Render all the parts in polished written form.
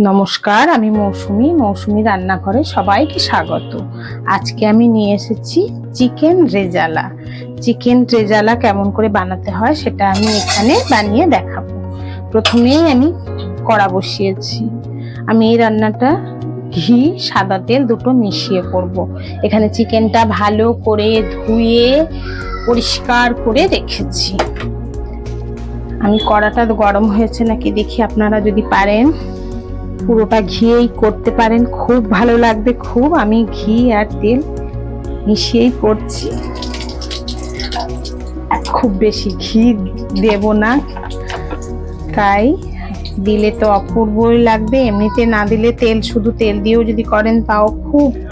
নমস্কার, আমি মৌসুমি রান্নাঘরে সবাইকে স্বাগত। আজকে আমি নিয়ে এসেছি চিকেন রেজালা। চিকেন রেজালা কেমন করে বানাতে হয় সেটা আমি এখানে বানিয়ে দেখাবো। প্রথমেই আমি কড়া বসিয়েছি। আমি এই রান্নাটা ঘি সাদা তেল দুটো মিশিয়ে করব। এখানে চিকেনটা ভালো করে ধুয়ে পরিষ্কার করে রেখেছি। আমি কড়াটা গরম হয়েছে নাকি দেখি, আপনারা যদি পারেন পুরোটা ঘিয়েই করতে পারেন, খুব ভালো লাগবে। আমি ঘি আর তেল মিশিয়েই করছি, খুব বেশি ঘি দেব না, তাই দিলে তো অপূর্বই লাগবে। এমনিতে না দিলে শুধু তেল দিয়েও যদি করেন তাও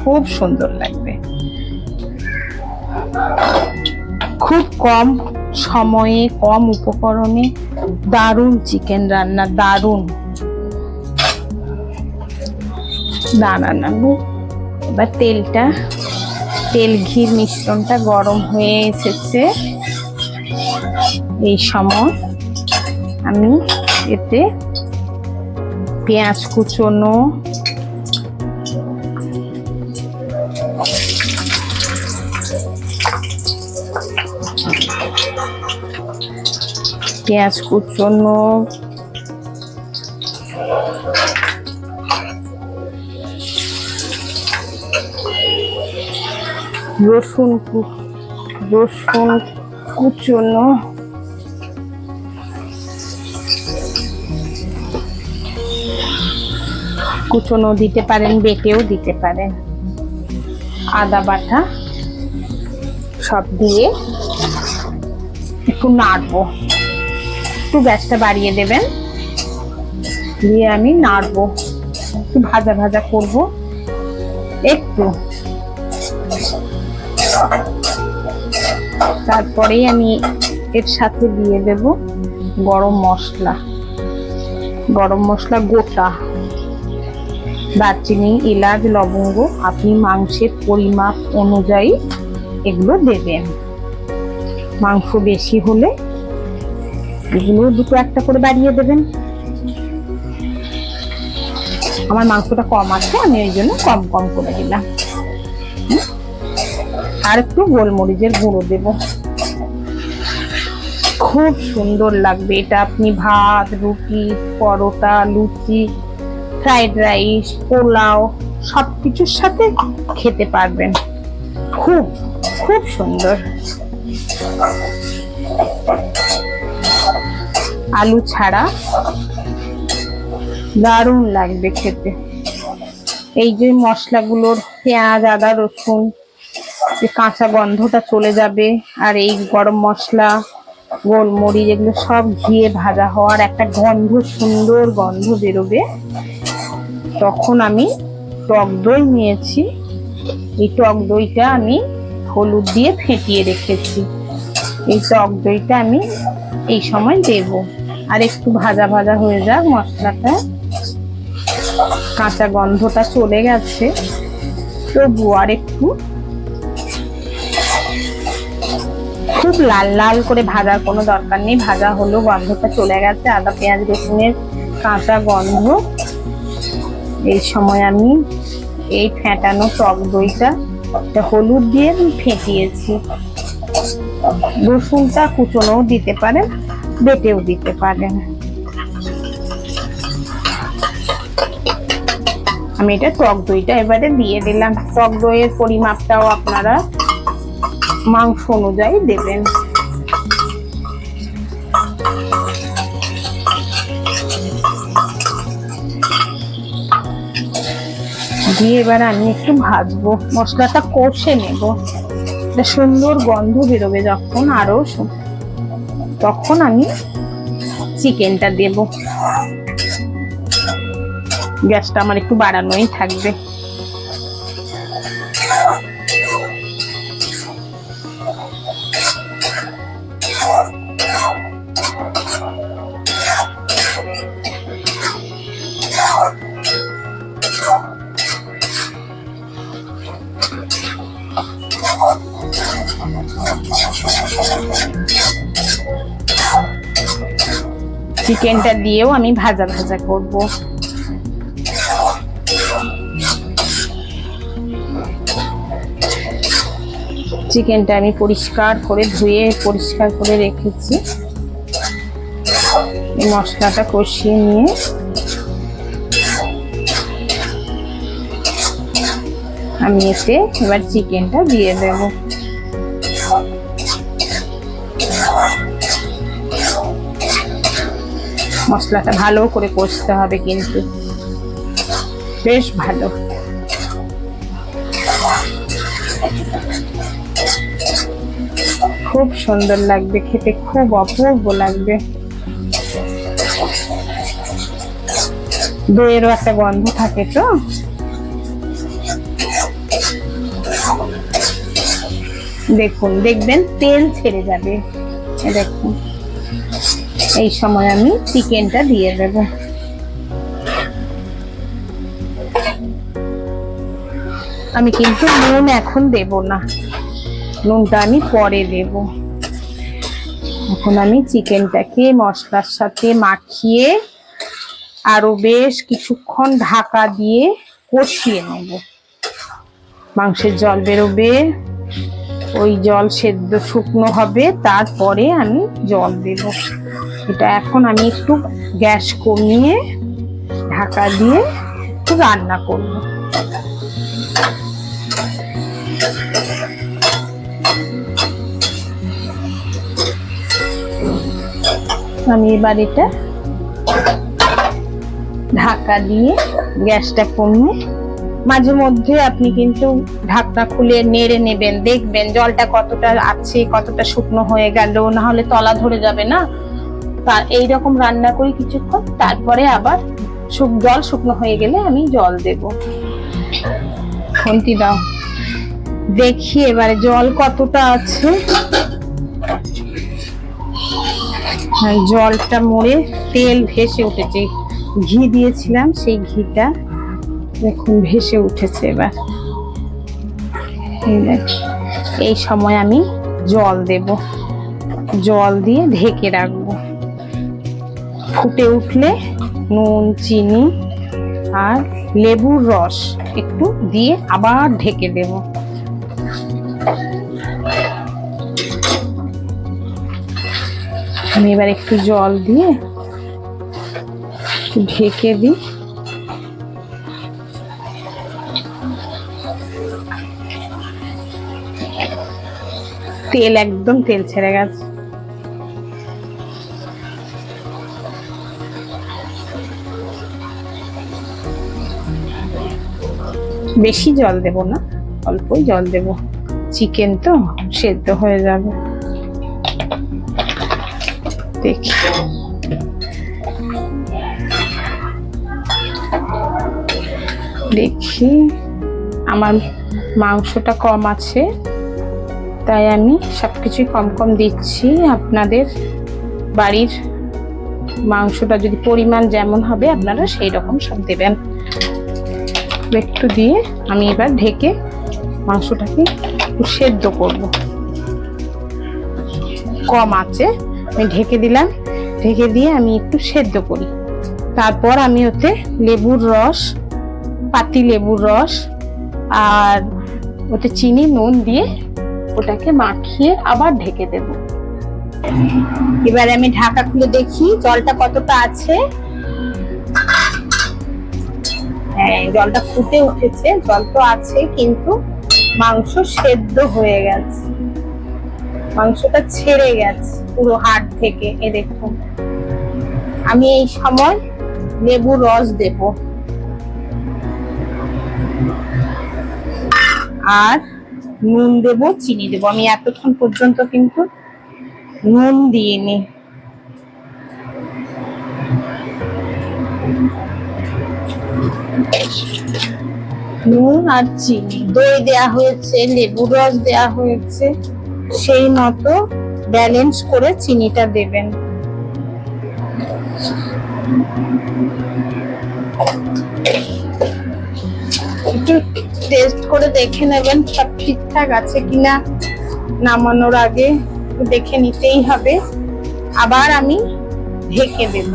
খুব সুন্দর লাগবে। খুব কম সময়ে কম উপকরণে দারুণ চিকেন রান্না, দারুণ। এবার তেল ঘির মিশ্রণটা গরম হয়ে এসেছে। এই সময় আমি এতে পেঁয়াজ কুচোনো, রসুন কুচোনো, দিতে পারেন, বেটেও দিতে পারেন, আদা বাটা সব দিয়ে একটু নাড়বো। একটু গ্যাসটা বাড়িয়ে দেবেন, দিয়ে আমি নাড়বো, একটু ভাজা ভাজা করবো একটু। তারপরেই আমি এর সাথে দিয়ে দেব গরম মশলা গোটা, দারচিনি, এলাচ, লবঙ্গ। আপনি মাংসের পরিমাপ অনুযায়ী এগুলো দেবেন। মাংস বেশি হলে এগুলো দুটো একটা করে বাড়িয়ে দেবেন। আমার মাংসটা কম আছে, আমি ওই জন্য কম করে দিলাম। আর একটু গোলমরিচের গুঁড়ো দেব, খুব সুন্দর লাগবে এটা। আপনি ভাত, রুটি, পরোটা, লুচি, ফ্রাইড রাইস, পোলাও সবকিছুর সাথে খেতে পারবেন। খুব সুন্দর। আলু ছাড়া দারুণ লাগবে খেতে। এই যে মশলাগুলোর পেঁয়াজ, আদা, রসুন, কাঁচা গন্ধটা চলে যাবে, আর এই গরম মশলা, গোলমরিচ এগুলো সব ঘিয়ে ভাজা হওয়ার একটা গন্ধ, সুন্দর গন্ধ বেরোবে। তখন আমি টক দই নিয়েছি। এই টক দইটা আমি হলুদ দিয়ে ফেটিয়ে রেখেছি। এই টক দইটা আমি এই সময় দেব। আর একটু ভাজা ভাজা হয়ে যাক মশলাটা, কাঁচা গন্ধটা চলে গেছে, তবু আর একটু, খুব লাল করে ভাজার কোনো দরকার নেই। ভাজা হলো, গন্ধটা চলে গেছে, আদা পেঁয়াজ রসুনের কাঁচা গন্ধ। এই সময় আমি এই ফেটানো টক দইটা হলুদ দিয়ে ফেটিয়েছি। রসুনটা কুচোনোও দিতে পারেন, বেটেও দিতে পারেন। আমি এটা টক দইটা এবারে দিয়ে দিলাম। টক দইয়ের পরিমাপটাও আপনারা মাংস অনুযায়ী দেবেন। দিয়ে এবার আমি একটু ভাজবো, মশলাটা কষে নেব। একটা সুন্দর গন্ধ বেরোবে যখন, তখন আমি চিকেনটা দেব। গ্যাসটা আমার একটু বাড়ানোই থাকবে। চিকেনটা দিয়েও আমি ভাজা ভাজা করব। চিকেনটা আমি পরিষ্কার করে ধুয়ে পরিষ্কার করে রেখেছি। এই মশলাটা কষিয়ে নিয়ে আমি এতে এবার চিকেনটা দিয়ে দেব। মশলাটা ভালো করে কষতে হবে, কিন্তু বেশ ভালো। খুব সুন্দর লাগবে খেতে, খুব অপূর্ব লাগবে। দইয়েরও একটা গন্ধ থাকে তো। দেখুন, দেখবেন তেল ছেড়ে যাবে। দেখুন, এই সময় আমি চিকেনটা দিয়ে দেব। আমি কিন্তু নুন এখন দেব না, নুনটা আমি পরে দেব। এখন আমি চিকেনটাকে মশলার সাথে মাখিয়ে আরো বেশ কিছুক্ষণ ঢাকা দিয়ে কষিয়ে নেব। মাংসের জল বেরোবে, ওই জল সেদ্ধ শুকনো হবে, তারপরে আমি জল দেব। এটা এখন আমি একটু গ্যাস কমিয়ে ঢাকা দিয়ে একটু রান্না করব। আমি এবার এটা ঢাকা দিয়ে গ্যাসটা কমিয়ে, মাঝে মধ্যে আপনি কিন্তু ঢাকনা খুলে নেড়ে নেবেন, দেখবেন জলটা কতটা আছে, কতটা শুকনো হয়ে গেল, না হলে তলা ধরে যাবে না। তার এইরকম রান্না করি কিছুক্ষণ, তারপরে আবার জল শুকনো হয়ে গেলে আমি জল দেব। খুন্তি দাও, দেখি এবারে জল কতটা আছে। জলটা মরে তেল ভেসে উঠেছে, ঘি দিয়েছিলাম, সেই ঘিটা দেখুন ভেসে উঠেছে। এবার এই সময় আমি জল দেব, জল দিয়ে ঢেকে রাখবো। ফুটে উঠলে নুন, চিনি আর লেবুর রস একটু দিয়ে আবার ঢেকে দেব। আমি এবার একটু জল দিয়ে ঢেকে দিই। তেল একদম তেল ছেড়ে গেছে। বেশি জল দেব না, অল্পই জল দেব, চিকেন তো সেদ্ধ হয়ে যাবে। দেখি, দেখি আমার মাংসটা কম আছে, তাই আমি সবকিছুই কম কম দিচ্ছি। আপনাদের বাড়ির মাংসটা যদি পরিমাণ যেমন হবে আপনারা সেই রকম সব দেবেন। একটু দিয়ে আমি এবার ঢেকে মাংসটাকে একটু সেদ্ধ করব। কম আছে, আমি ঢেকে দিলাম। ঢেকে দিয়ে আমি একটু সেদ্ধ করি। তারপর আমি ওতে লেবুর রস, পাতি লেবুর রস আর ওতে চিনি, নুন দিয়ে ওটাকে মাখিয়ে আবার ঢেকে দেব। এবারে আমি ঢাকা খুলে দেখি জলটা কতটা আছে। হ্যাঁ, জলটা ফুটে উঠেছে, জল তো আছে, কিন্তু মাংস সেদ্ধ হয়ে গেছে, মাংসটা ছেড়ে গেছে পুরো হাড় থেকে। এ দেখুন, আমি এই সময় লেবুর রস দেব আর নুন দেব, চিনি দেব। আমি এতক্ষণ পর্যন্ত কিন্তু নুন দিইনি। নুন আর চিনি, দই দেয়া হয়েছে, লেবুর রস দেয়া হয়েছে, সেই মতো ব্যালেন্স করে চিনিটা দেবেন। একটু টেস্ট করে দেখে নেবেন সব ঠিকঠাক আছে কিনা, নামানোর আগে দেখে নিতেই হবে। আবার আমি ঢেকে দেব।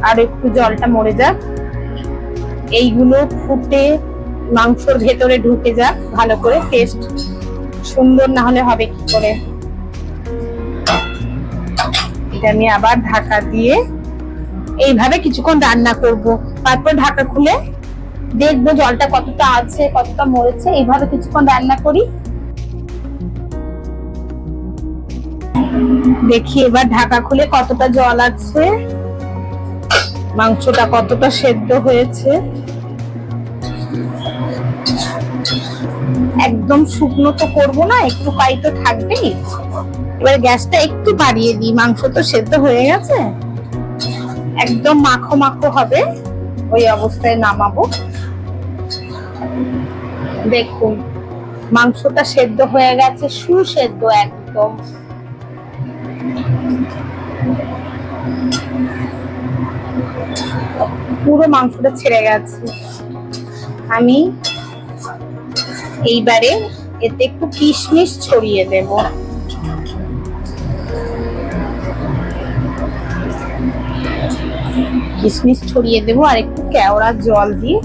আর একটু জলটা মরে যাক, এইগুলো ফুটে মাংসর ভেতরে ঢুকে যাক ভালো করে। টেস্ট সুন্দর না হলে হবে কি করে। এটা আমি আবার ঢাকা দিয়ে এইভাবে কিছুক্ষণ রান্না করব। তারপর ঢাকা খুলে দেখবো জলটা কতটা আছে, কতটা মরেছে। এইভাবে কিছুক্ষণ রান্না করি। দেখি এবার ঢাকা খুলে কতটা জল আছে, মাংসটা কতটা সেদ্ধ হয়েছে। একদম শুকনো তো করবো না, একটু কাই তো থাকবেই। এবার গ্যাসটা একটু বাড়িয়ে দিই, মাংস তো সেদ্ধ হয়ে গেছে, একদম মাখো মাখো হবে। ওই অবস্থায় নামাবো। দেখুন মাংসটা সেদ্ধ হয়ে গেছে, সুসেদ্ধ একদম। পুরো মাংসটা ছেড়ে গেছে। আমি এইবারে এতে একটু কিশমিশ ছড়িয়ে দেব। কিশমিশ ছড়িয়ে দেব আর একটু কেওড়া জল দিয়ে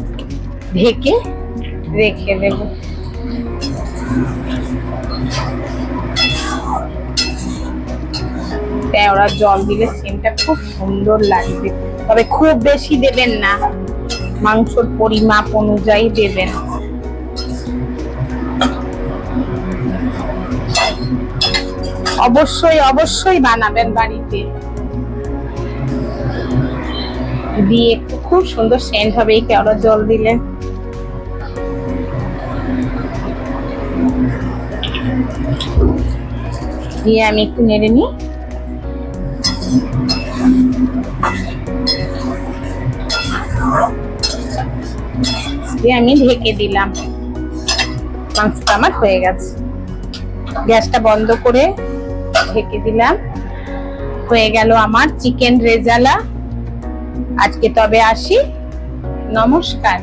ঢেকে রেখে দেব। কেওড়া জল দিলে সেন্টটা খুব সুন্দর লাগবে, তবে খুব বেশি দেবেন না, মাংসর পরিমাপ অনুযায়ী দেবেন। অবশ্যই অবশ্যই বানাবেন বাড়িতে, দিয়ে খুব সুন্দর সেন্ট হবে এই কেওড়া জল দিলে। দিয়ে আমি একটু নেড়ে নিই। দিয়ে আমি ঢেকে দিলাম। মাংসটা আমার হয়ে গেছে। গ্যাসটা বন্ধ করে ঢেকে দিলাম। হয়ে গেল আমার চিকেন রেজালা। আজকে তবে আসি, নমস্কার।